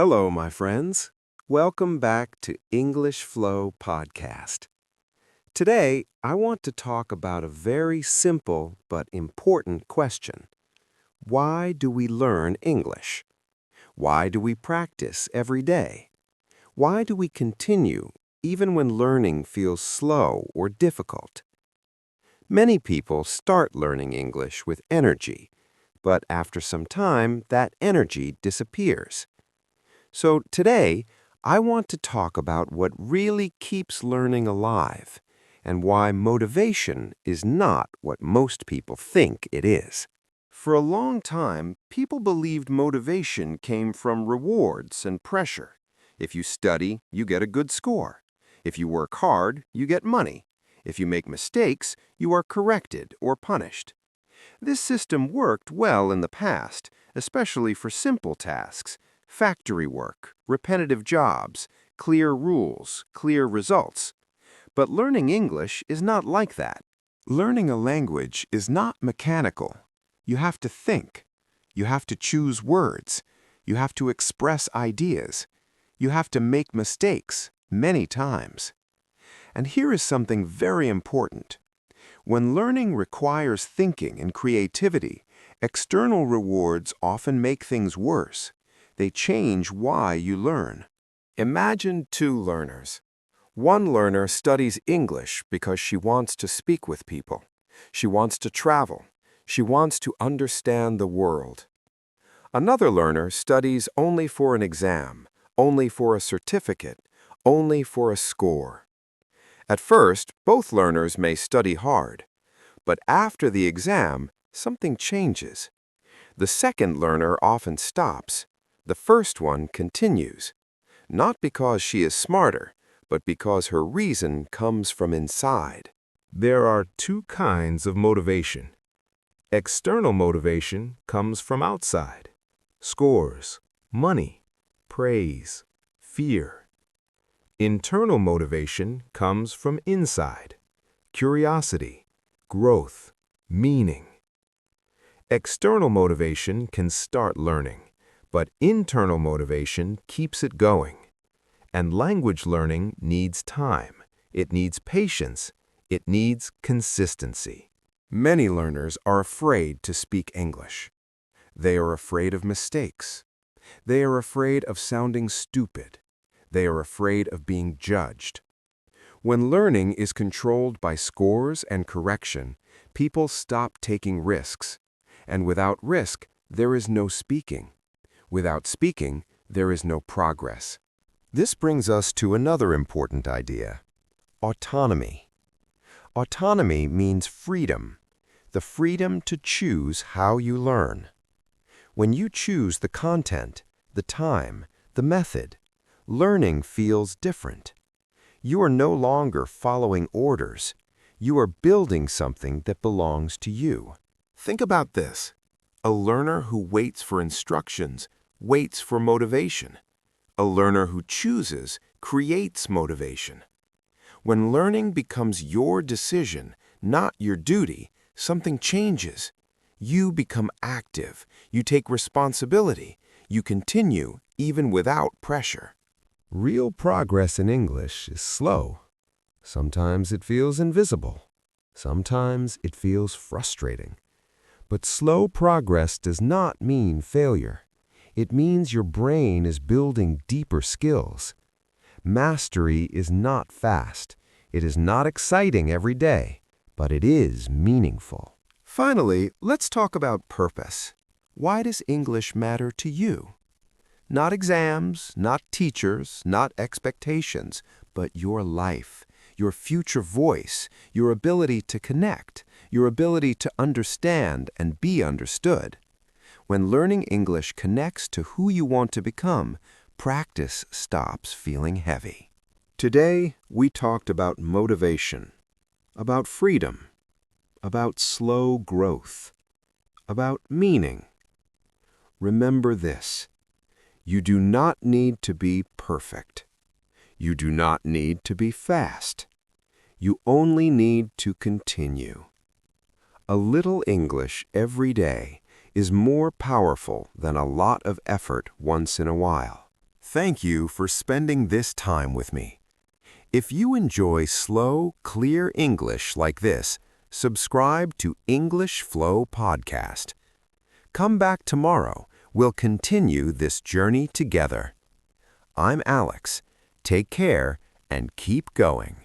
Hello, my friends. Welcome back to English Flow Podcast. Today, I want to talk about a very simple but important question. Why do we learn English? Why do we practice every day? Why do we continue even when learning feels slow or difficult? Many people start learning English with energy, but after some time, that energy disappears. So today, I want to talk about what really keeps learning alive and why motivation is not what most people think it is. For a long time, people believed motivation came from rewards and pressure. If you study, you get a good score. If you work hard, you get money. If you make mistakes, you are corrected or punished. This system worked well in the past, especially for simple tasks. Factory work, repetitive jobs, clear rules, clear results. But learning English is not like that. Learning a language is not mechanical. You have to think. You have to choose words. You have to express ideas. You have to make mistakes many times. And here is something very important. When learning requires thinking and creativity, external rewards often make things worse. They change why you learn. Imagine two learners. One learner studies English because she wants to speak with people. She wants to travel. She wants to understand the world. Another learner studies only for an exam, only for a certificate, only for a score. At first, both learners may study hard, but after the exam, something changes. The second learner often stops. The first one continues, not because she is smarter, but because her reason comes from inside. There are two kinds of motivation. External motivation comes from outside. Scores, money, praise, fear. Internal motivation comes from inside. Curiosity, growth, meaning. External motivation can start learning, but internal motivation keeps it going. And language learning needs time. It needs patience. It needs consistency. Many learners are afraid to speak English. They are afraid of mistakes. They are afraid of sounding stupid. They are afraid of being judged. When learning is controlled by scores and correction, people stop taking risks. And without risk, there is no speaking. Without speaking, there is no progress. This brings us to another important idea: autonomy. Autonomy means freedom, the freedom to choose how you learn. When you choose the content, the time, the method, learning feels different. You are no longer following orders. You are building something that belongs to you. Think about this. A learner who waits for instructions waits for motivation. A learner who chooses creates motivation. When learning becomes your decision, not your duty, something changes. You become active. You take responsibility. You continue even without pressure. Real progress in English is slow. Sometimes it feels invisible. Sometimes it feels frustrating. But slow progress does not mean failure. It means your brain is building deeper skills. Mastery is not fast. It is not exciting every day, but it is meaningful. Finally, let's talk about purpose. Why does English matter to you? Not exams, not teachers, not expectations, but your life, your future voice, your ability to connect, your ability to understand and be understood. When learning English connects to who you want to become, practice stops feeling heavy. Today, we talked about motivation, about freedom, about slow growth, about meaning. Remember this: you do not need to be perfect. You do not need to be fast. You only need to continue. A little English every day is more powerful than a lot of effort once in a while. Thank you for spending this time with me. If you enjoy slow, clear English like this, subscribe to English Flow Podcast. Come back tomorrow. We'll continue this journey together. I'm Alex. Take care and keep going.